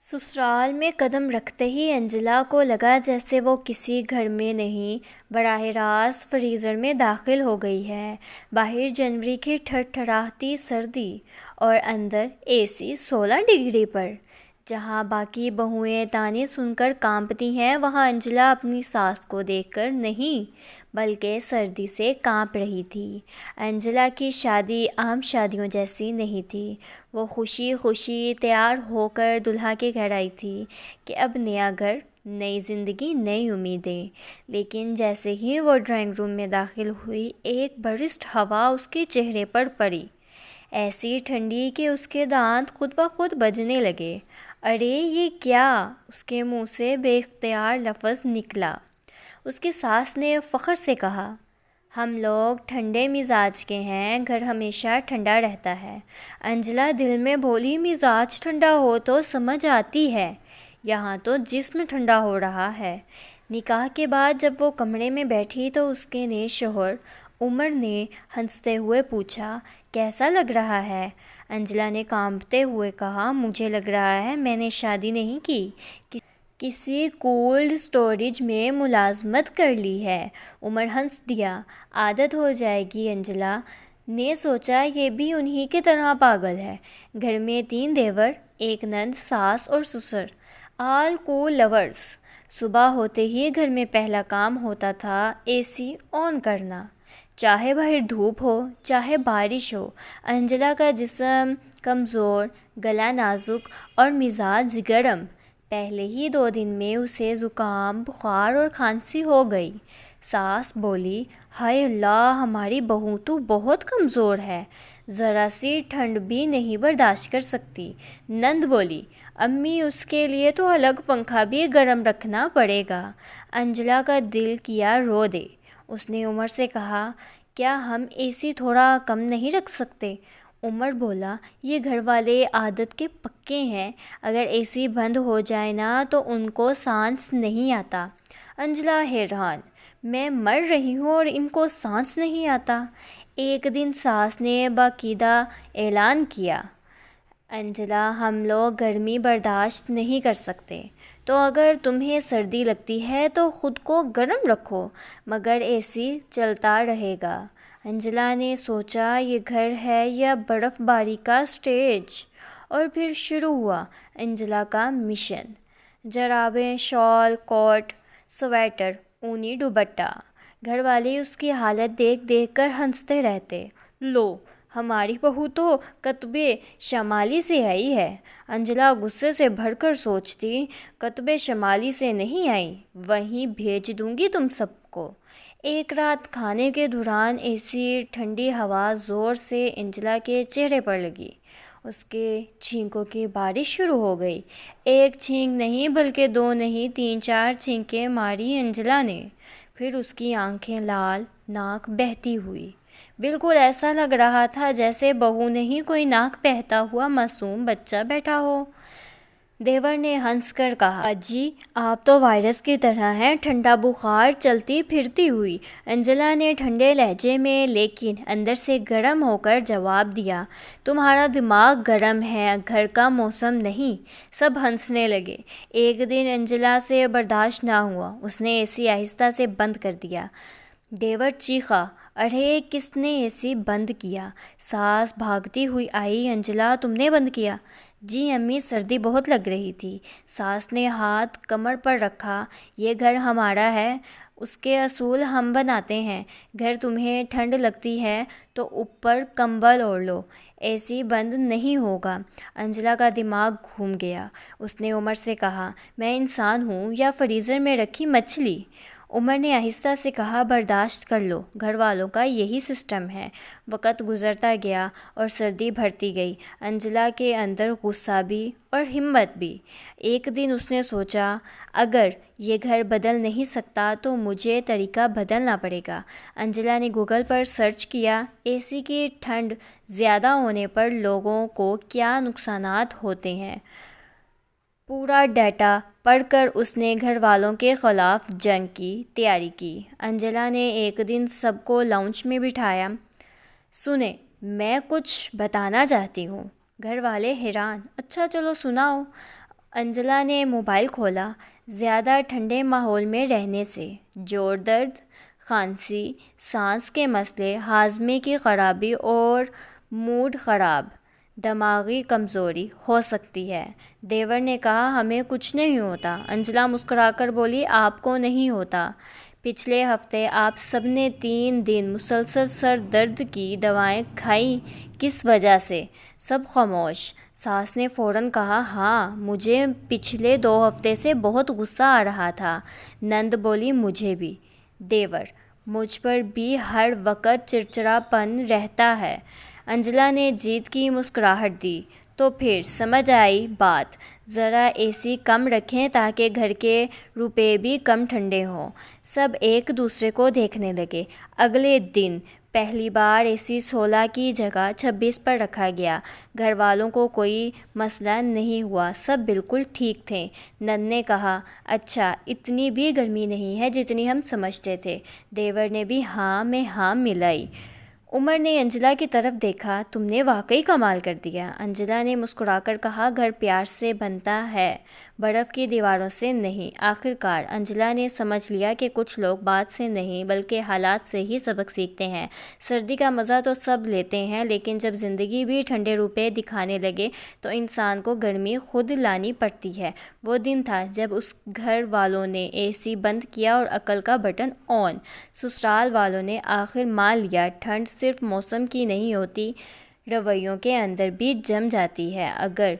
سسرال میں قدم رکھتے ہی انجلا کو لگا جیسے وہ کسی گھر میں نہیں، براہ راست فریزر میں داخل ہو گئی ہے۔ باہر جنوری کی ٹھٹھراتی سردی اور اندر اے سی 16 ڈگری پر۔ جہاں باقی بہوئیں طعنے سن کر کانپتی ہیں، وہاں انجلا اپنی ساس کو دیکھ کر نہیں بلکہ سردی سے کانپ رہی تھی۔ انجلا کی شادی عام شادیوں جیسی نہیں تھی۔ وہ خوشی خوشی تیار ہو کر دلہا کے گھر آئی تھی کہ اب نیا گھر، نئی زندگی، نئی امیدیں۔ لیکن جیسے ہی وہ ڈرائنگ روم میں داخل ہوئی، ایک برسٹ ہوا اس کے چہرے پر پڑی، ایسی ٹھنڈی کہ اس کے دانت خود بخود بجنے لگے۔ ارے یہ کیا؟ اس کے منہ سے بے اختیار لفظ نکلا۔ اس کی ساس نے فخر سے کہا، ہم لوگ ٹھنڈے مزاج کے ہیں، گھر ہمیشہ ٹھنڈا رہتا ہے۔ انجلا دل میں بولی، مزاج ٹھنڈا ہو تو سمجھ آتی ہے، یہاں تو جسم ٹھنڈا ہو رہا ہے۔ نکاح کے بعد جب وہ کمرے میں بیٹھی تو اس کے نئے شوہر عمر نے ہنستے ہوئے پوچھا، کیسا لگ رہا ہے؟ انجلا نے کانپتے ہوئے کہا، مجھے لگ رہا ہے میں نے شادی نہیں کی، کسی کولڈ اسٹوریج میں ملازمت کر لی ہے۔ عمر ہنس دیا، عادت ہو جائے گی۔ انجلا نے سوچا، یہ بھی انہی کی طرح پاگل ہے۔ گھر میں 3 دیور، ایک نند، ساس اور سسر، آل کول لورز۔ صبح ہوتے ہی گھر میں پہلا کام ہوتا تھا اے سی آن کرنا، چاہے باہر دھوپ ہو چاہے بارش ہو۔ انجلا کا جسم کمزور، گلا نازک اور مزاج گرم۔ پہلے ہی 2 دن میں اسے زکام، بخار اور کھانسی ہو گئی۔ ساس بولی، ہائے اللہ، ہماری بہو تو بہت کمزور ہے، ذرا سی ٹھنڈ بھی نہیں برداشت کر سکتی۔ نند بولی، امی اس کے لیے تو الگ پنکھا بھی گرم رکھنا پڑے گا۔ انجلا کا دل کیا رو دے۔ اس نے عمر سے کہا، کیا ہم اے سی تھوڑا کم نہیں رکھ سکتے؟ عمر بولا، یہ گھر والے عادت کے پکے ہیں، اگر اے سی بند ہو جائے نا تو ان کو سانس نہیں آتا۔ انجلا حیران، میں مر رہی ہوں اور ان کو سانس نہیں آتا؟ ایک دن ساس نے باقاعدہ اعلان کیا، انجلا، ہم لوگ گرمی برداشت نہیں کر سکتے، تو اگر تمہیں سردی لگتی ہے تو خود کو گرم رکھو، مگر اے سی چلتا رہے گا۔ انجلا نے سوچا، یہ گھر ہے یا برف باری کا اسٹیج؟ اور پھر شروع ہوا انجلا کا مشن۔ جرابیں، شال، کوٹ، سویٹر، اونی دوپٹہ۔ گھر والے اس کی حالت دیکھ دیکھ کر ہنستے رہتے، لو، ہماری بہو تو قطب شمالی سے آئی ہے۔ انجلا غصے سے بھر کر سوچتی، قطب شمالی سے نہیں آئی، وہیں بھیج دوں گی تم سب کو۔ ایک رات کھانے کے دوران اے سی ٹھنڈی ہوا زور سے انجلا کے چہرے پر لگی، اس کے چھینکوں کی بارش شروع ہو گئی۔ ایک چھینک نہیں بلکہ 2 نہیں 3-4 چھینکیں ماری انجلا نے، پھر اس کی آنکھیں لال، ناک بہتی ہوئی۔ بالکل ایسا لگ رہا تھا جیسے بہو نہیں کوئی ناک بہتا ہوا معصوم بچہ بیٹھا ہو۔ دیور نے ہنس کر کہا، جی آپ تو وائرس کی طرح ہیں، ٹھنڈا بخار چلتی پھرتی ہوئی۔ انجلا نے ٹھنڈے لہجے میں لیکن اندر سے گرم ہو کر جواب دیا، تمہارا دماغ گرم ہے، گھر کا موسم نہیں۔ سب ہنسنے لگے۔ ایک دن انجلا سے برداشت نہ ہوا، اس نے اے سی آہستہ سے بند کر دیا۔ دیور چیخا، ارے کس نے اے سی بند کیا؟ ساس بھاگتی ہوئی آئی، انجلا تم نے بند کیا؟ جی امی، سردی بہت لگ رہی تھی۔ ساس نے ہاتھ کمر پر رکھا، یہ گھر ہمارا ہے، اس کے اصول ہم بناتے ہیں، گھر تمہیں ٹھنڈ لگتی ہے تو اوپر کمبل اوڑھ لو، اے سی بند نہیں ہوگا۔ انجلا کا دماغ گھوم گیا۔ اس نے عمر سے کہا، میں انسان ہوں یا فریزر میں رکھی مچھلی؟ عمر نے آہستہ سے کہا، برداشت کر لو، گھر والوں کا یہی سسٹم ہے۔ وقت گزرتا گیا اور سردی بڑھتی گئی، انجلا کے اندر غصہ بھی اور ہمت بھی۔ ایک دن اس نے سوچا، اگر یہ گھر بدل نہیں سکتا تو مجھے طریقہ بدلنا پڑے گا۔ انجلا نے گوگل پر سرچ کیا، اے سی کی ٹھنڈ زیادہ ہونے پر لوگوں کو کیا نقصانات ہوتے ہیں۔ پورا ڈیٹا پڑھ کر اس نے گھر والوں کے خلاف جنگ کی تیاری کی۔ انجلا نے ایک دن سب کو لاؤنج میں بٹھایا، سنیں، میں کچھ بتانا چاہتی ہوں۔ گھر والے حیران، اچھا چلو سناؤ۔ انجلا نے موبائل کھولا۔ زیادہ ٹھنڈے ماحول میں رہنے سے جوڑ درد، کھانسی، سانس کے مسئلے، ہاضمے کی خرابی اور موڈ خراب، دماغی کمزوری ہو سکتی ہے۔ دیور نے کہا، ہمیں کچھ نہیں ہوتا۔ انجلا مسکرا کر بولی، آپ کو نہیں ہوتا۔ پچھلے ہفتے آپ سب نے 3 دن مسلسل سر درد کی دوائیں کھائیں، کس وجہ سے؟ سب خاموش۔ ساس نے فوراً کہا، ہاں، مجھے پچھلے 2 ہفتے سے بہت غصہ آ رہا تھا۔ نند بولی، مجھے بھی۔ دیور، مجھ پر بھی ہر وقت چڑچڑا پن رہتا ہے۔ انجلا نے جیت کی مسکراہٹ دی۔ تو پھر سمجھ آئی بات، ذرا اے سی کم رکھیں تاکہ گھر کے روپے بھی کم ٹھنڈے ہوں۔ سب ایک دوسرے کو دیکھنے لگے۔ اگلے دن پہلی بار اے سی 16 کی جگہ 26 پر رکھا گیا۔ گھر والوں کو کوئی مسئلہ نہیں ہوا، سب بالکل ٹھیک تھے۔ نند نے کہا، اچھا، اتنی بھی گرمی نہیں ہے جتنی ہم سمجھتے تھے۔ دیور نے بھی ہاں میں ہاں ملائی۔ عمر نے انجلا کی طرف دیکھا، تم نے واقعی کمال کر دیا۔ انجلا نے مسکرا کر کہا، گھر پیار سے بنتا ہے، برف کی دیواروں سے نہیں۔ آخرکار انجلا نے سمجھ لیا کہ کچھ لوگ بات سے نہیں بلکہ حالات سے ہی سبق سیکھتے ہیں۔ سردی کا مزہ تو سب لیتے ہیں، لیکن جب زندگی بھی ٹھنڈے روپے دکھانے لگے تو انسان کو گرمی خود لانی پڑتی ہے۔ وہ دن تھا جب اس گھر والوں نے اے سی بند کیا اور عقل کا بٹن آن۔ سسرال والوں نے آخر مان لیا، ٹھنڈ صرف موسم کی نہیں ہوتی، رویوں کے اندر بھی جم جاتی ہے۔ اگر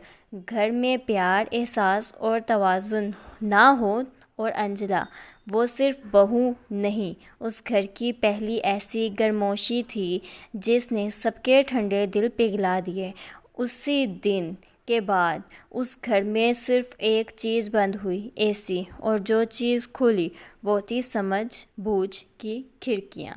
گھر میں پیار، احساس اور توازن نہ ہو، اور انجلا وہ صرف بہو نہیں، اس گھر کی پہلی ایسی گرموشی تھی جس نے سب کے ٹھنڈے دل پگھلا دیے۔ اسی دن کے بعد اس گھر میں صرف ایک چیز بند ہوئی، اے سی، اور جو چیز کھلی وہ تھی سمجھ بوجھ کی کھڑکیاں۔